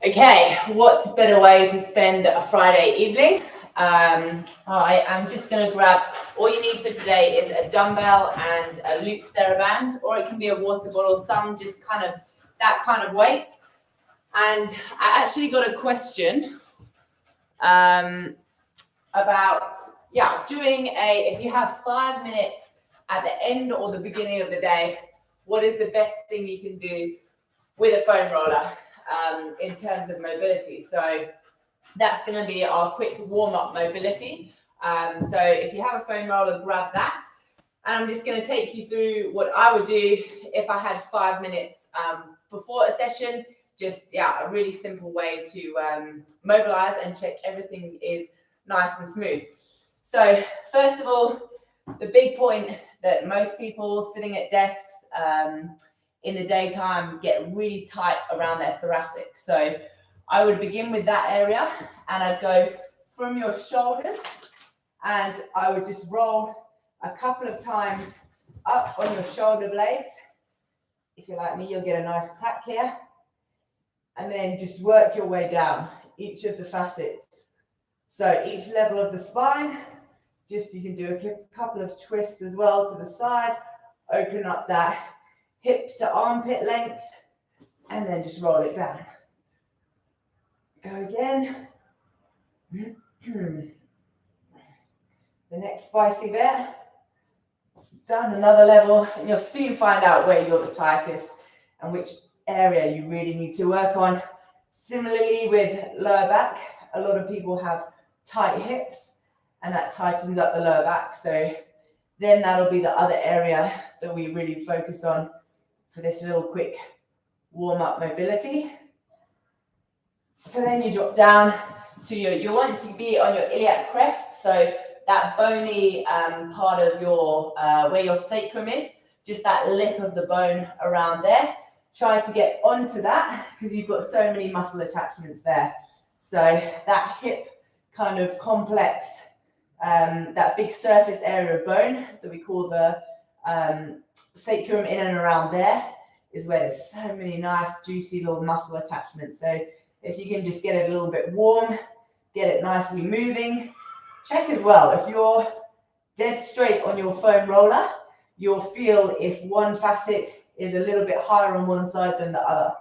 Okay, what better way to spend a Friday evening? I am just going to grab, all you need for today is a dumbbell and a loop theraband, or it can be a water bottle, some just kind of that kind of weight. And I actually got a question about, if you have 5 minutes at the end or the beginning of the day, what is the best thing you can do with a foam roller in terms of mobility? So that's going to be our quick warm-up mobility. So if you have a foam roller, grab that. And I'm just going to take you through what I would do if I had 5 minutes before a session. Just, a really simple way to mobilize and check everything is nice and smooth. So first of all, the big point that most people sitting at desks in the daytime get really tight around their thoracic. So I would begin with that area and I'd go from your shoulders and I would just roll a couple of times up on your shoulder blades. If you're like me, you'll get a nice crack here. And then just work your way down each of the facets. So each level of the spine, you can do a couple of twists as well to the side, open up that hip to armpit length, and then just roll it down. Go again. The next spicy bit. Done another level, and you'll soon find out where you're the tightest and which area you really need to work on. Similarly with lower back, a lot of people have tight hips and that tightens up the lower back. So then that'll be the other area that we really focus on for this little quick warm-up mobility. So then you drop down to you want to be on your iliac crest, so that bony part of your, where your sacrum is, just that lip of the bone around there. Try to get onto that because you've got so many muscle attachments there. So that hip kind of complex, that big surface area of bone that we call the sacrum in and around there is where there's so many nice juicy little muscle attachments. So if you can just get it a little bit warm, get it nicely moving. Check as well, if you're dead straight on your foam roller, you'll feel if one facet is a little bit higher on one side than the other.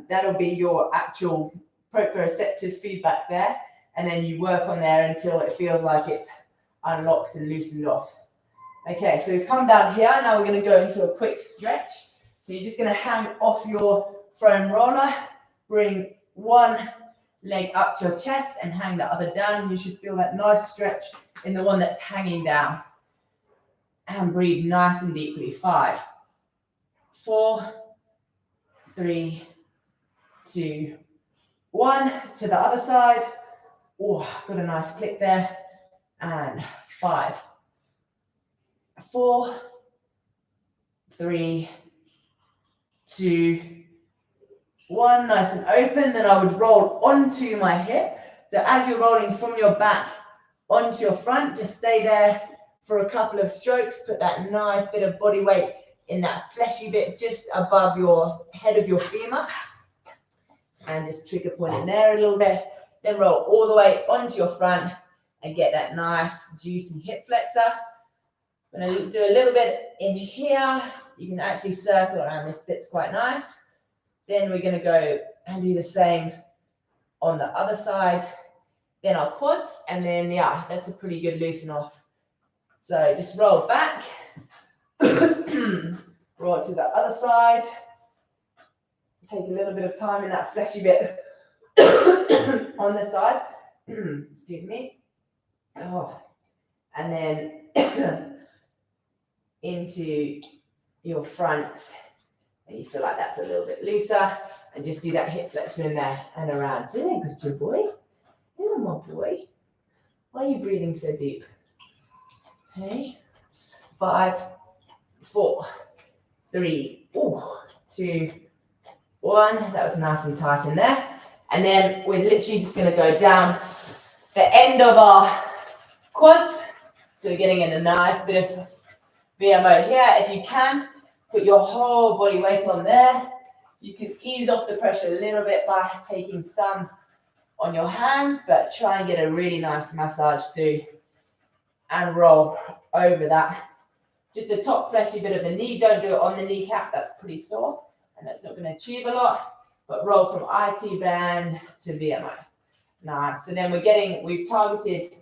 That'll be your actual proprioceptive feedback there. And then you work on there until it feels like it's unlocked and loosened off. Okay, so we've come down here. Now we're going to go into a quick stretch. So you're just going to hang off your foam roller, bring one leg up to your chest and hang the other down. And you should feel that nice stretch in the one that's hanging down. And breathe nice and deeply. 5, 4, 3, 2, 1. To the other side. Oh, got a nice click there. And 5, 4, 3, 2, 1. Nice and open. Then I would roll onto my hip. So as you're rolling from your back onto your front, just stay there for a couple of strokes. Put that nice bit of body weight in that fleshy bit just above your head of your femur. And just trigger point in there a little bit. Then roll all the way onto your front and get that nice juicy hip flexor. I'm going to do a little bit in here. You can actually circle around this bit's quite nice. Then we're going to go and do the same on the other side. Then our quads, and then that's a pretty good loosen off. So just roll back, roll to the other side. Take a little bit of time in that fleshy bit on this side. Excuse me. Oh. And then into your front. And you feel like that's a little bit looser. And just do that hip flexion in there and around. Doing a good job, boy. Little more boy. Why are you breathing so deep? Okay. 5, 4, 3, 2, 1. That was nice and tight in there. And then we're literally just going to go down the end of our quads. So we're getting in a nice bit of VMO here. If you can, put your whole body weight on there. You can ease off the pressure a little bit by taking some on your hands, but try and get a really nice massage through and roll over that. Just the top fleshy bit of the knee. Don't do it on the kneecap, that's pretty sore and that's not going to achieve a lot, but roll from IT band to VMO. Nice. So then we've targeted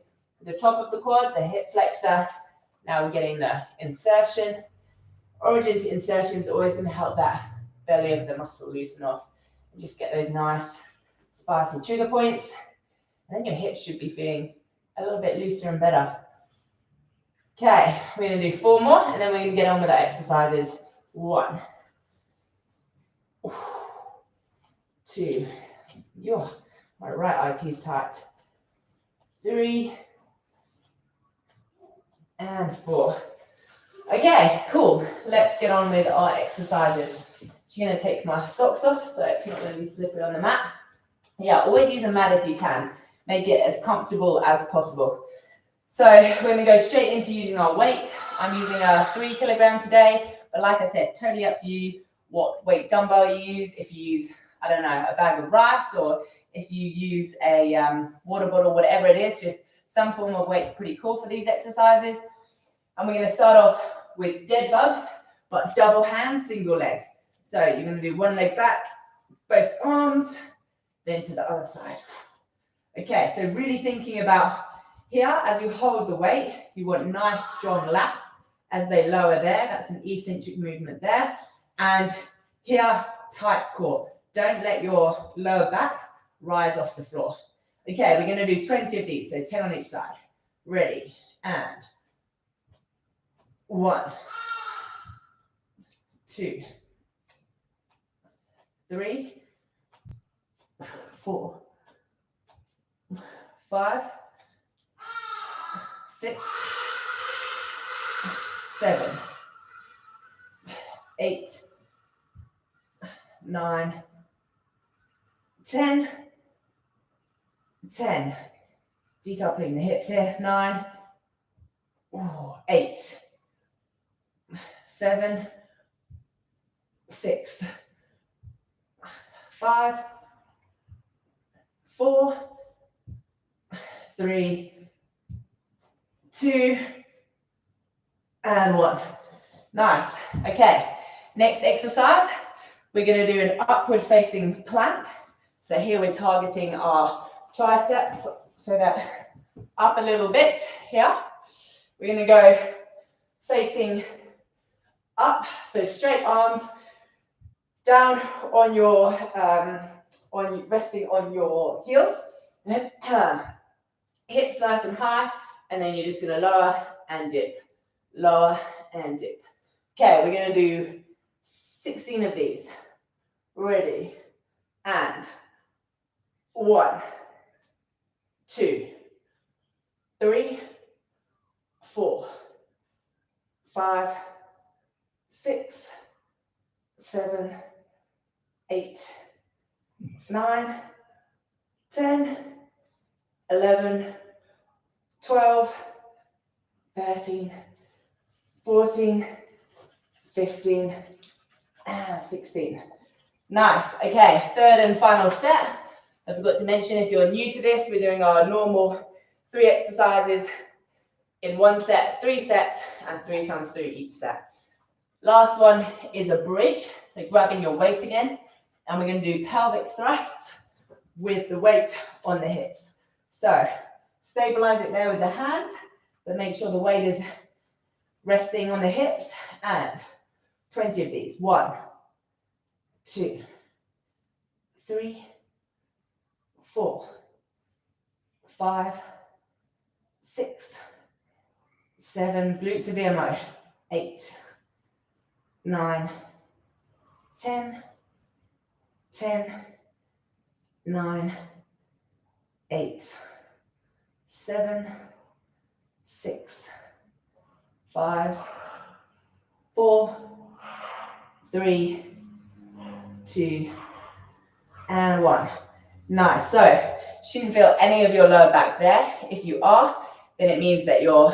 the top of the quad, the hip flexor. Now we're getting the insertion. Origin to insertion is always going to help that belly of the muscle loosen off and just get those nice spicy trigger points. And then your hips should be feeling a little bit looser and better. Okay, we're going to do 4 more and then we're going to get on with our exercises. 1, 2, my right IT is tight. 3, and 4. Okay, cool. Let's get on with our exercises. Just going to take my socks off so it's not going to be slippery on the mat. Yeah, always use a mat if you can. Make it as comfortable as possible. So we're going to go straight into using our weight. I'm using a 3 kilogram today, but like I said, totally up to you what weight dumbbell you use. If you use, I don't know, a bag of rice, or if you use a water bottle, whatever it is, just some form of weight's pretty cool for these exercises. And we're going to start off with dead bugs, but double hand, single leg. So you're going to do one leg back, both arms, then to the other side. Okay, so really thinking about here, as you hold the weight, you want nice, strong lats as they lower there. That's an eccentric movement there. And here, tight core. Don't let your lower back rise off the floor. Okay, we're going to do 20 of these, so 10 on each side. Ready, and 1, 2, 3, 4, 5, 6, 7, 8, 9, 10. Decoupling the hips here. 9, 8, 7, 6, 5, 4, 3, 2, and 1. Nice. Okay, next exercise, we're going to do an upward facing plank. So here we're targeting our triceps, so that up a little bit here. We're going to go facing up, so straight arms, down on your, resting on your heels. Hips nice and high, and then you're just going to lower and dip, lower and dip. Okay, we're going to do 16 of these. Ready, and 1, 2, 3, 4, 5, 6, 7, 8, 9, 10, 11, 12, 13, 14, 15, and 16. Nice. Okay, third and final set. I forgot to mention, if you're new to this, we're doing our normal 3 exercises in 1 set, 3 sets, and 3 times 3 each set. Last one is a bridge, so grabbing your weight again, and we're going to do pelvic thrusts with the weight on the hips. So stabilize it there with the hands, but make sure the weight is resting on the hips, and 20 of these. 1, 2, 3, 4, 5, 6, 7, glute to VMO, 8, 9, 10, 9, 8, 7, 6, 5, 4, 3, 2, and 1. Nice. So shouldn't feel any of your lower back there. If you are, then it means that your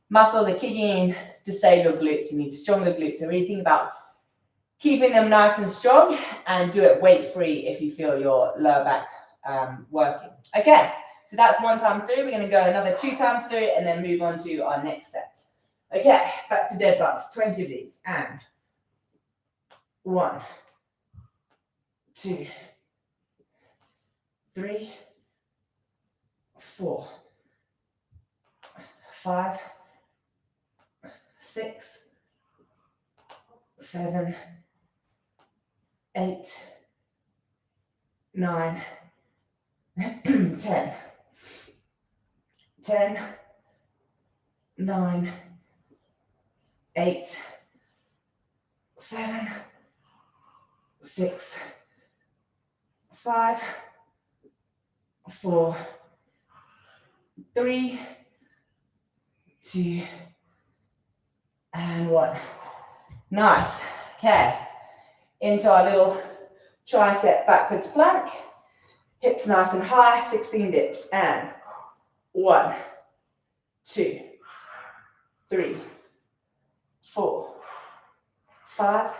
muscles are kicking in to save your glutes. You need stronger glutes. So really think about keeping them nice and strong, and do it weight-free if you feel your lower back working. Okay, so that's 1 times 3. We're going to go another 2 times 3 and then move on to our next set. Okay, back to dead bugs, 20 of these, and 1, 2, 3, 4, 5, 6, 7, 8, 9, 10, 10, 9, 8, 7, 6, 5, 4, 3, 2, and 1. Nice. Okay, into our little tricep backwards plank. Hips nice and high, 16 dips, and 1, 2, 3, 4, 5,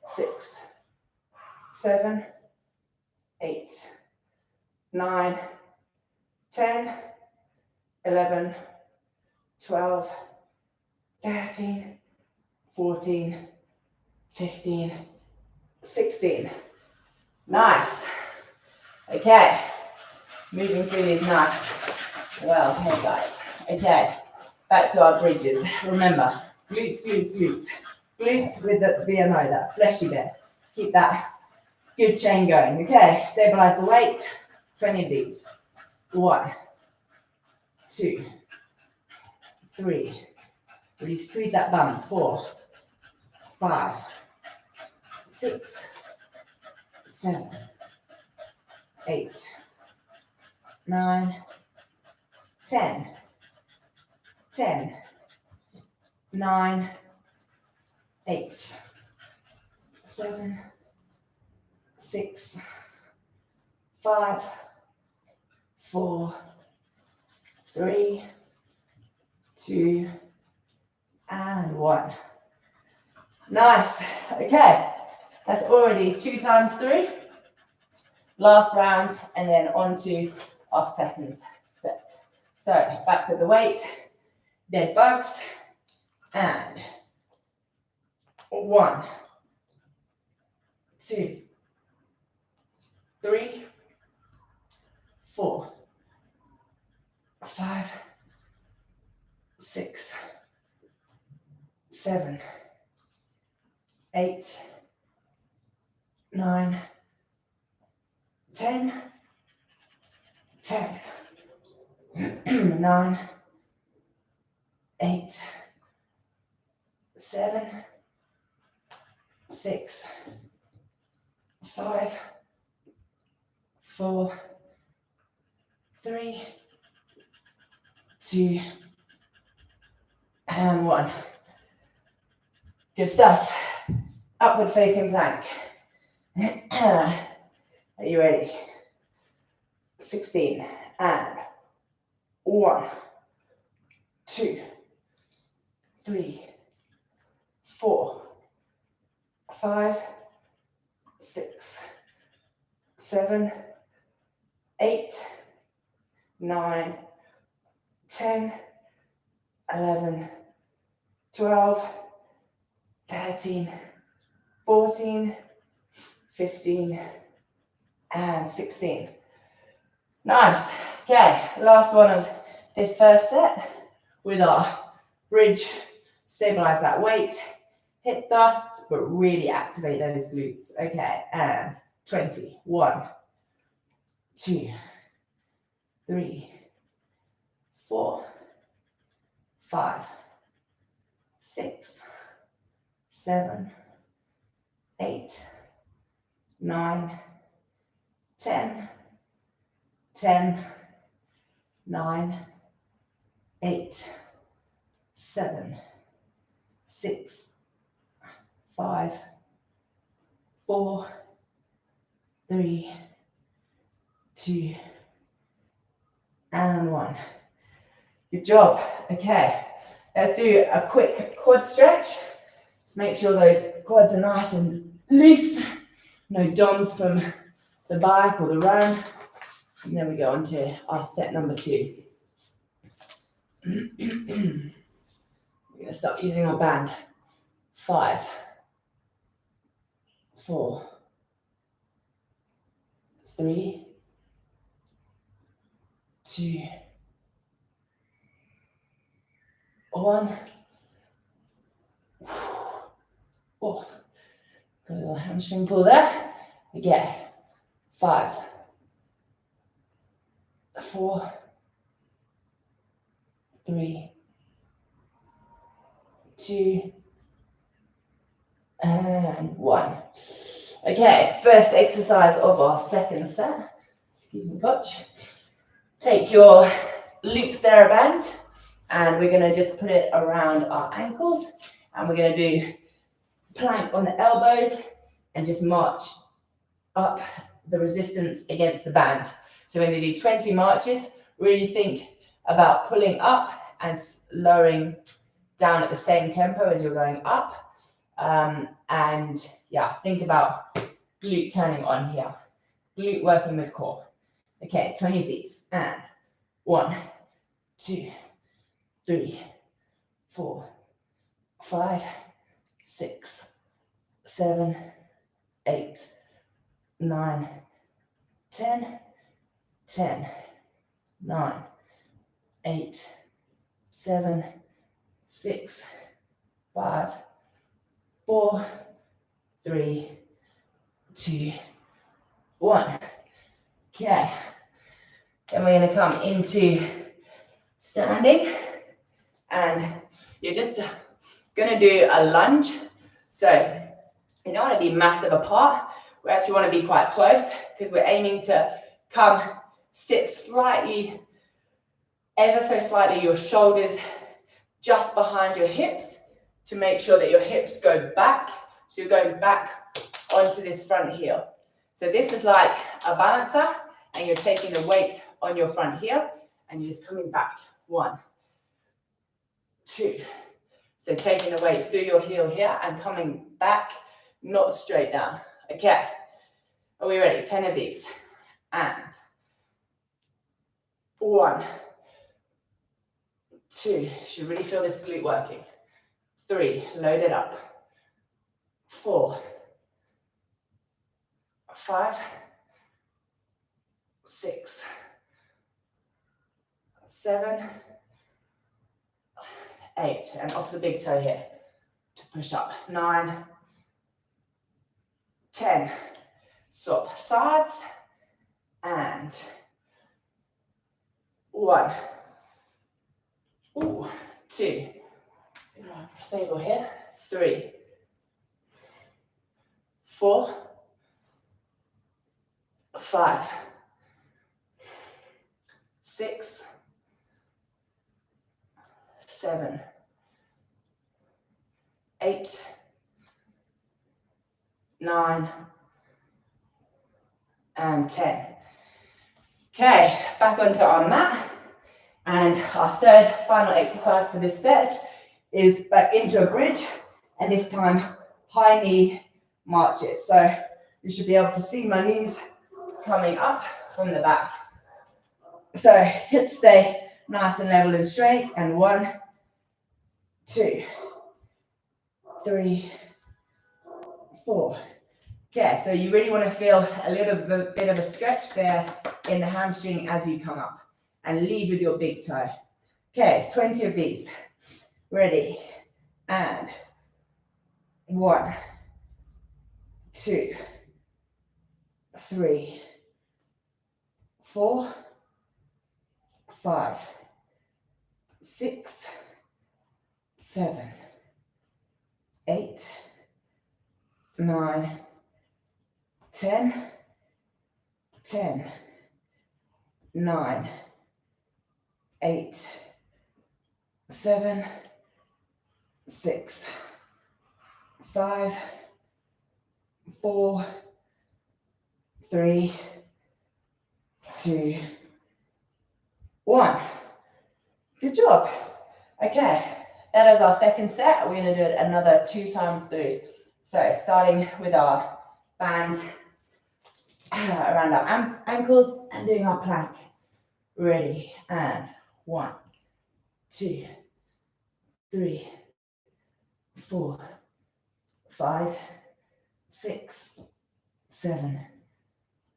6, 7, 8, 9, 10, 11, 12, 13, 14, 15, 16. Nice. Okay, moving through these nice. Well, hey guys. Okay, back to our bridges. Remember, glutes, glutes, glutes. Glutes with the VMO, that fleshy bit. Keep that good chain going. Okay, stabilize the weight. 20 of these. 1, 2, 3. Really squeeze that bum. 4, 5, 6, 7, 8, 9, 10, 10, 9, 8, 7, 6, 5, 4, 3, 2, and 1. Nice. Okay, that's already 2 times 3. Last round, and then on to our second set. So back with the weight, dead bugs, and 1, 2, 3, 4, 5, 6, 7, 8, 9, 10, 10, 9, 8, 7, 6, 5, 4, 3, 2, and 1. Good stuff. Upward facing plank. Are you ready? 16, and 1, 2, 3, 4, 5, 6, 7, 8, 9, 10, 11, 12, 13, 14, 15, and 16. Nice. Okay, last one of this first set with our bridge. Stabilize that weight, hip thrusts, but really activate those glutes. Okay, and 20. 1, 2, 3, 4, 5, 6, 7, 8, 9, 10, 10, 9, 8, 7, 6, 5, 4, 3, 2, and 1. Good job. Okay, let's do a quick quad stretch. Just make sure those quads are nice and loose. No DOMs from the bike or the run. And then we go on to our set number 2. We're going to start using our band. 5, 4, 3, 2, 1. Oh, got a little hamstring pull there. Again. 5, 4, 3, 2, and 1. Okay, first exercise of our second set. Excuse me, coach. Take your loop theraband and we're going to just put it around our ankles and we're going to do plank on the elbows and just march up the resistance against the band. So we're going to do 20 marches. Really think about pulling up and lowering down at the same tempo as you're going up. And yeah, think about glute turning on here. Glute working with core. Okay, 20 of these. And 1, 2, 3, 4, 5, 6, 7, 8, 9, 10, 10, 9, 8, 7, 6, 5, 4, 3, 2, 1. Okay. Then we're going to come into standing and you're just going to do a lunge. So you don't want to be massive apart. We actually want to be quite close because we're aiming to come sit slightly, ever so slightly, your shoulders just behind your hips to make sure that your hips go back. So you're going back onto this front heel. So this is like a balancer and you're taking the weight on your front heel and you're just coming back. 1, 2. So taking the weight through your heel here and coming back, not straight down. Okay, are we ready? 10 of these. And 1, 2, you should really feel this glute working. 3, load it up. 4, 5, 6, 7, 8, and off the big toe here to push up. 9, 10, swap sides, and 1, 2, stable here, 3, 4, 5, 6, 7, 8, 9, and 10. Okay, back onto our mat. And our third final exercise for this set is back into a bridge, and this time high knee marches. So you should be able to see my knees coming up from the back. So hips stay nice and level and straight, and 1, 2, 3, 4. Okay, so you really want to feel a little bit of a stretch there in the hamstring as you come up, and lead with your big toe. Okay, 20 of these. Ready, and 1, 2, 3, 4, 5, 6, 7, 8, 9, 10, 10, 9, 8, 7, 6, 5, 4, 3, 2, 1. Good job. Okay, that is our second set. We're going to do it another 2 times 3. So starting with our band around our ankles and doing our plank. Ready, and 1, 2, 3, 4, 5, 6, 7,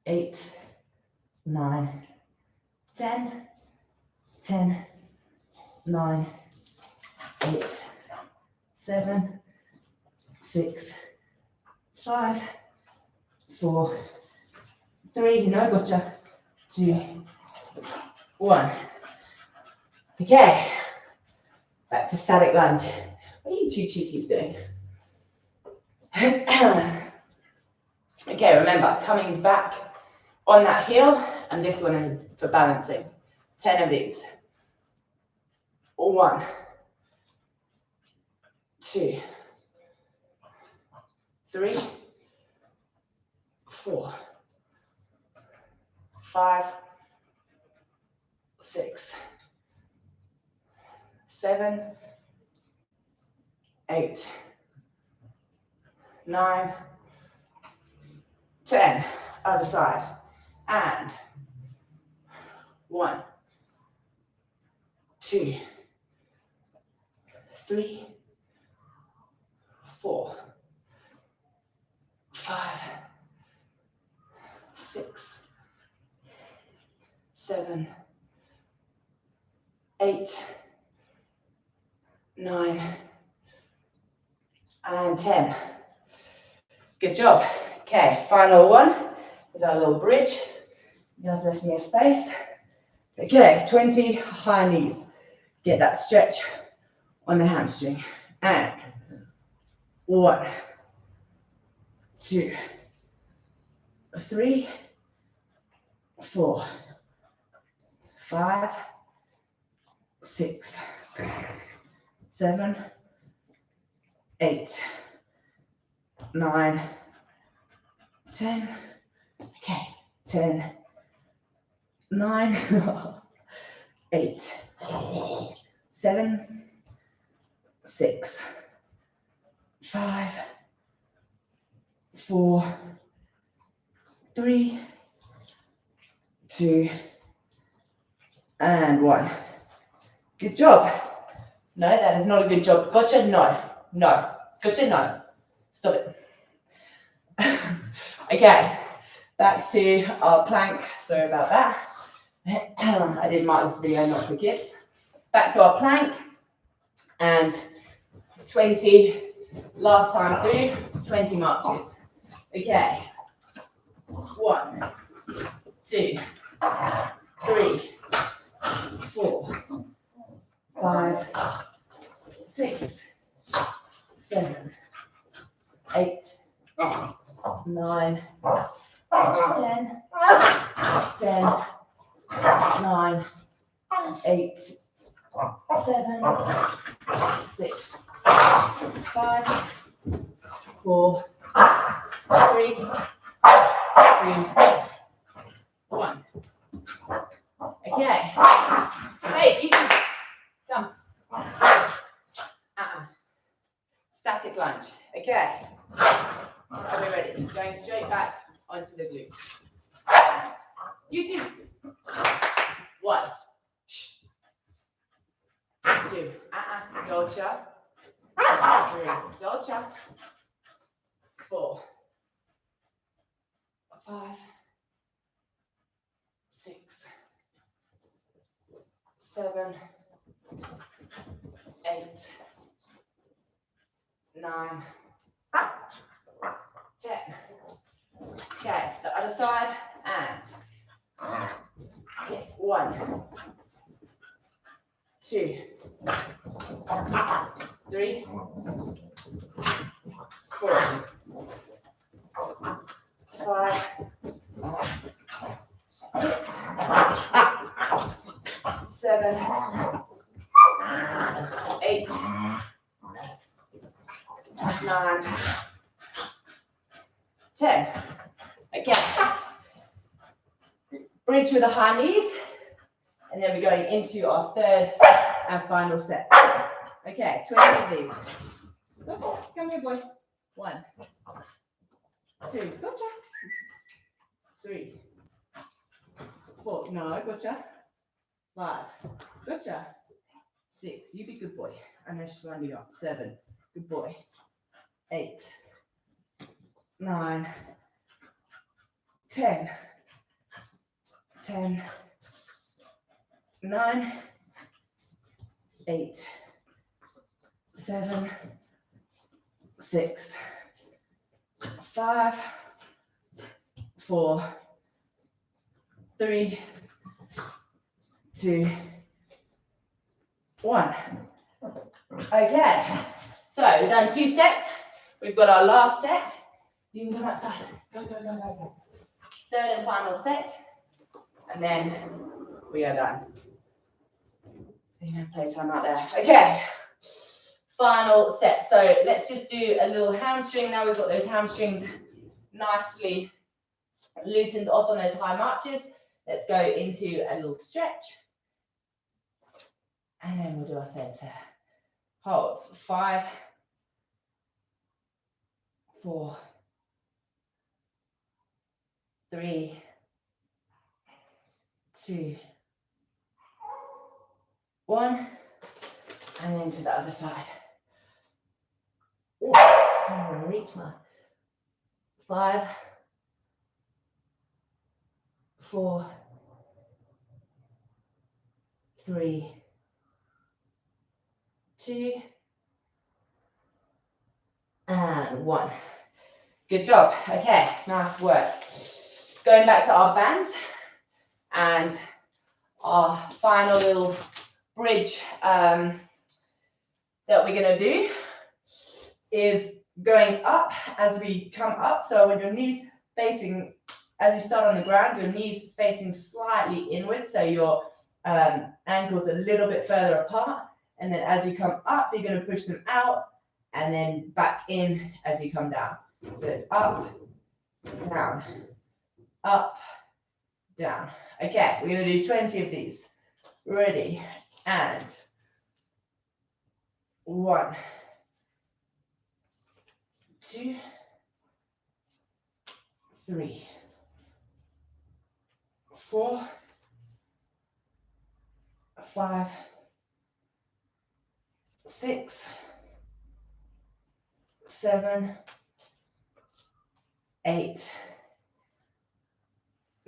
8, 9, 10, 10, 9, 8, 7, 6, 5, 4, 3, no, gotcha, 2, 1. Okay, back to static lunge. What are you two cheekies doing? Okay, remember, coming back on that heel, and this one is for balancing. 10 of these. 1, 2, 3, 4, 5, 6, 7, 8, 9, 10. Other side. And 1, 2, 3, 4, 5, 6, 7, 8, 9, and 10. Good job. Okay, final one is our little bridge. You guys left me a space. Okay, 20 high knees. Get that stretch on the hamstring. And 1, 2, 3, 4, 5, 6, 7, 8, 9, 10. Okay, 10, 9, 8, 7, 6, 5, 4, 3, 2, and 1. Good job. No, that is not a good job. Gotcha? No. No. Gotcha? No. Stop it. Okay, back to our plank. Sorry about that. I did mark this video not for kids. Back to our plank. And 20, last time through, 20 marches. Okay. 1, 2, 3, 4, 5, 6, 7, 8, 9, 10, 10, 9, 8, 7, 6, 5, 4, 3, 2, 1. Okay. Hey, you can come. Static lunge. Okay. Are we ready? Going straight back onto the glutes. And you 2. 1. 2. Dolce. 3. Dolce. 4. 5. 6. 7. 8. 9. 10. Okay, to the other side, and 1, 2, 3, 4, 5, 6, 7, 8, 9, 10. Again. Bridge with the high knees. And then we're going into our third and final set. Okay, 20 of these. Gotcha. Come here, boy. 1, 2, gotcha. 3, 4, no, gotcha. 5, gotcha. 6, you be good boy. I know she's winding up. 7, good boy. 8, 9, 10, 10, 9, 8, 7, 6, 5, 4, 3, 2, 1. Okay, so we've done 2 sets. We've got our last set. You can come outside. Go, go, go, go, go. Third and final set. And then we are done. You're going to play time out there. Okay, final set. So let's just do a little hamstring. Now we've got those hamstrings nicely loosened off on those high marches. Let's go into a little stretch. And then we'll do our third set. Hold for 5, 4, 3, 2, 1, and then to the other side. I'm going to reach my 5, 4, 3, 2, and 1. Good job. Okay, nice work. Going back to our bands and our final little bridge that we're going to do is going up as we come up. So when your knees facing, as you start on the ground, your knees facing slightly inwards, so your ankles a little bit further apart. And then as you come up, you're going to push them out and then back in as you come down. So it's up, down, up, down. Okay, we're going to do 20 of these. Ready, and 1, 2, 3, 4, 5, 6, 7, 8,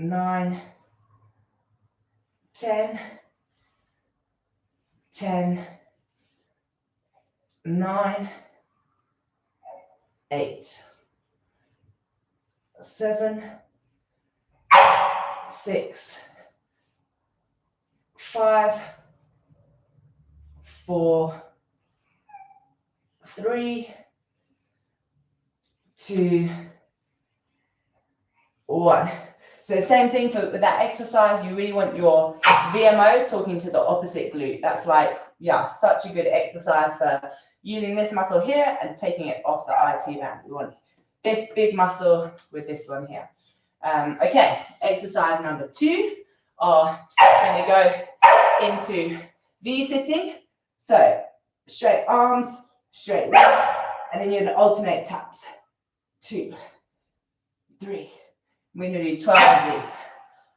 9, 10, 10, 9, 8, 7, 6, 5, 4, 3, 2, 1. So same thing with that exercise. You really want your VMO talking to the opposite glute. That's like, yeah, such a good exercise for using this muscle here and taking it off the IT band. We want this big muscle with this one here. Okay, exercise number 2. We're going to go into V sitting. So straight arms, straight legs, and then you're going to alternate taps. 2, 3. We're going to do 12 of these.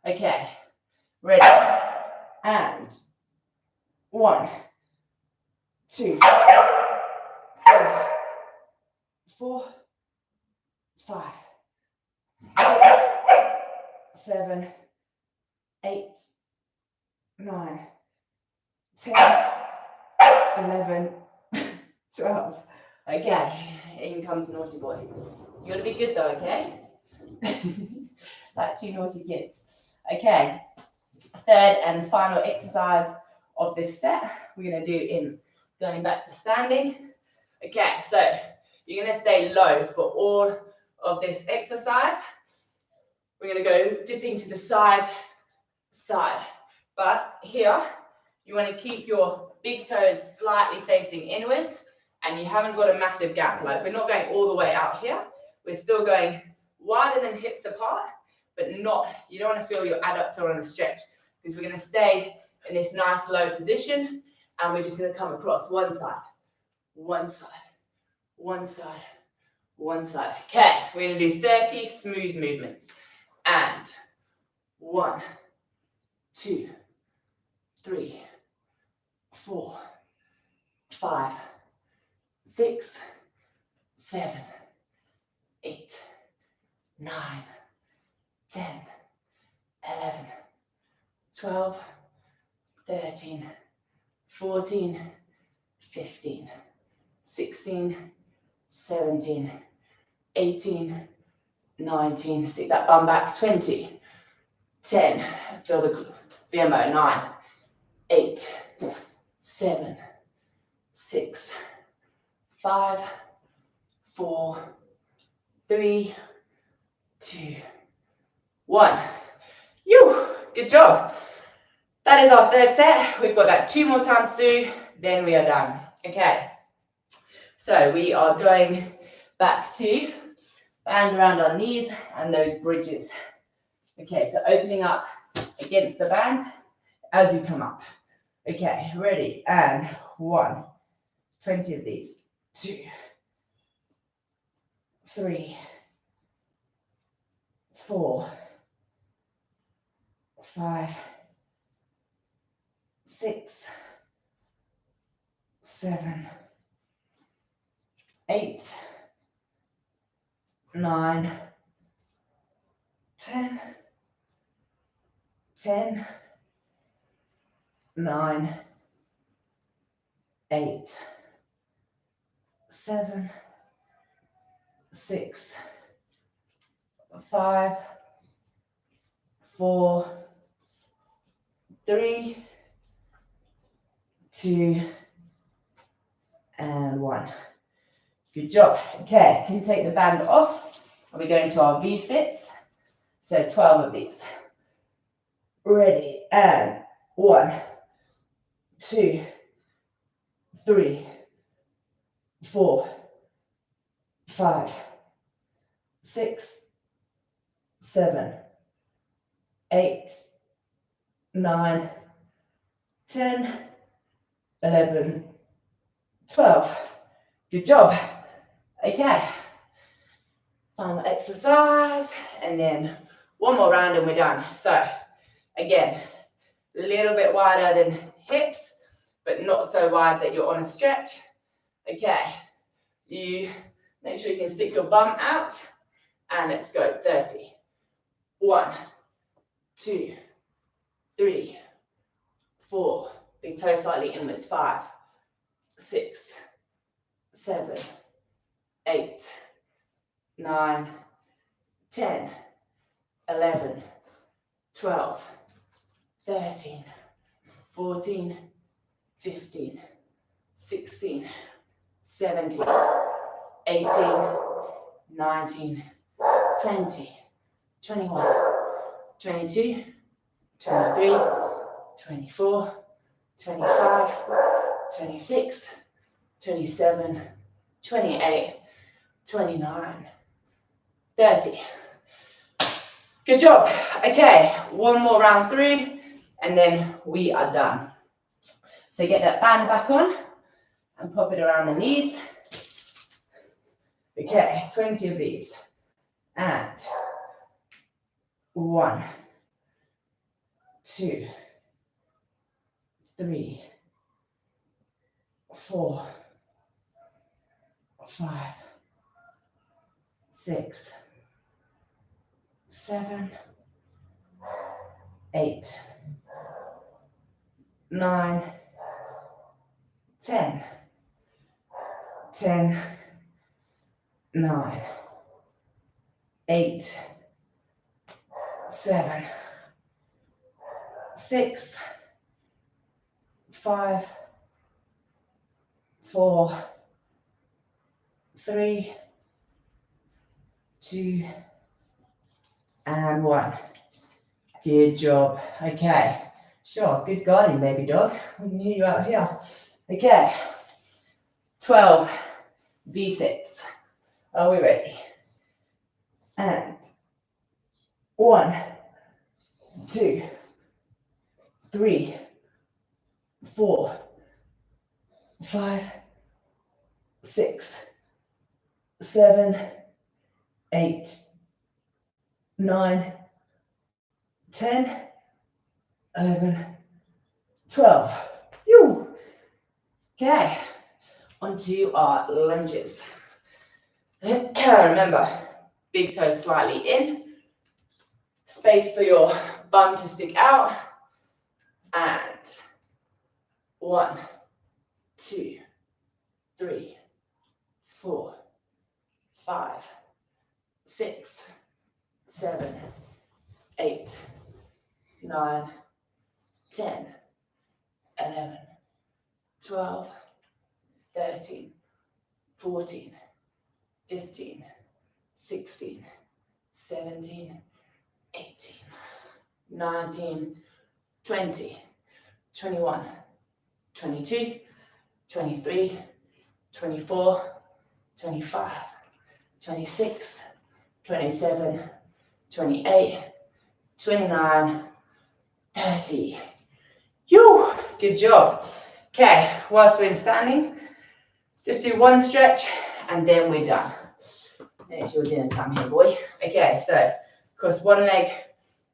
Okay, ready, and 1, 2, 3, 4, 5, 6, 7, 8, 9, 10, 11, 12. Okay, in comes naughty boy. You gotta be good though, okay? Like 2 naughty kids. Okay, third and final exercise of this set, we're gonna do in going back to standing. Okay, so you're gonna stay low for all of this exercise. We're gonna go dipping to the side, but here you want to keep your big toes slightly facing inwards, and you haven't got a massive gap. Like, we're not going all the way out here. We're still going wider than hips apart, but not, you don't want to feel your adductor on a stretch, because we're going to stay in this nice low position, and we're just going to come across one side, one side, one side, one side. Okay, we're going to do 30 smooth movements. And 1, 2, 3, 4, 5, 6, 7, 8, 9, 10, 11, 12, 13, 14, 15, 16, 17, 18, 19, stick that bum back, 20, 10, feel the VMO, 9, 8, 7, 6, 5, 4, 3, 2, 1. Good job. That is our third set. We've got that 2 more times through, then we are done. Okay, so we are going back to band around our knees and those bridges. Okay, so opening up against the band as you come up. Okay, ready, and 1, 20 of these, 2, 3, 4, 5, 6, 7, 8, 9, 10, 10, 9, 8, 7, 6, 5, 4, 3, 2, and 1. Good job. Okay, can you take the band off? And we're going to our V-sits. So 12 of these. Ready, and 1, 2, 3, 4, 5, 6, 7, 8, 9, 10, 11, 12. Good job. Okay. Final exercise, and then one more round and we're done. So, again, a little bit wider than hips, but not so wide that you're on a stretch. Okay. You make sure you can stick your bum out, and let's go. 30. 1, 2, 3, 4. Big toe slightly inwards. 5, 6, 7, 8, 9, 10, 11, 12, 13, 14, 15, 16, 17, 18, 19, 20, 21, 22, 23, 24, 25, 26, 27, 28, 29, 30. Good job. Okay, one more round through, and then we are done. So get that band back on and pop it around the knees. Okay, 20 of these. And 1, 2, 3, 4, 5, 6, 7, 8, 9, 10, 10, 9, 8, 7, 6, 5, 4, 3, 2, and 1. Good job. Okay. Sure, good guarding, baby dog. We can hear you out here. Okay. 12 V-sits. Are we ready? And 1, 2, 3, 4, 5, 6, 7, 8, 9, 10, 11, 12. Yoo. Okay, onto our lunges. Remember, big toes slightly in, space for your bum to stick out, and 1, 2, 3, 4, 5, 6, 7, 8, 9, 10, 11, 12, 13, 14, 15, 16, 17, 18, 19, 20, 21, 22, 23, 24, 25, 26, 27, 28, 29, 30. You. Good job. Okay, whilst we're in standing, just do one stretch and then we're done. It's your dinner time here, boy. Okay, so cross one leg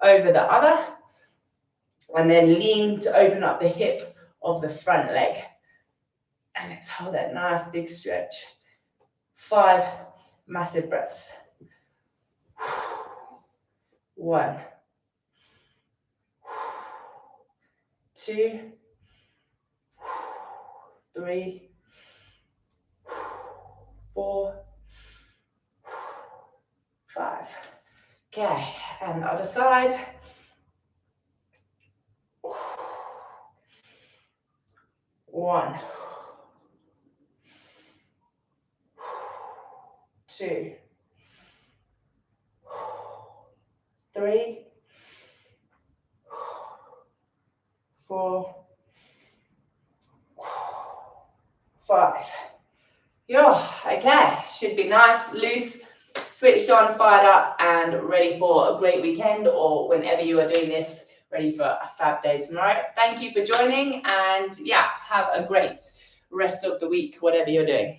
over the other and then lean to open up the hip of the front leg. And let's hold that nice big stretch. 5 massive breaths. 1, 2, 3, 4, 5. Okay, and the other side. 1, 2, 3, 4, 5. Okay, should be nice, loose, switched on, fired up, and ready for a great weekend, or whenever you are doing this, ready for a fab day tomorrow. Thank you for joining, and yeah, have a great rest of the week, whatever you're doing.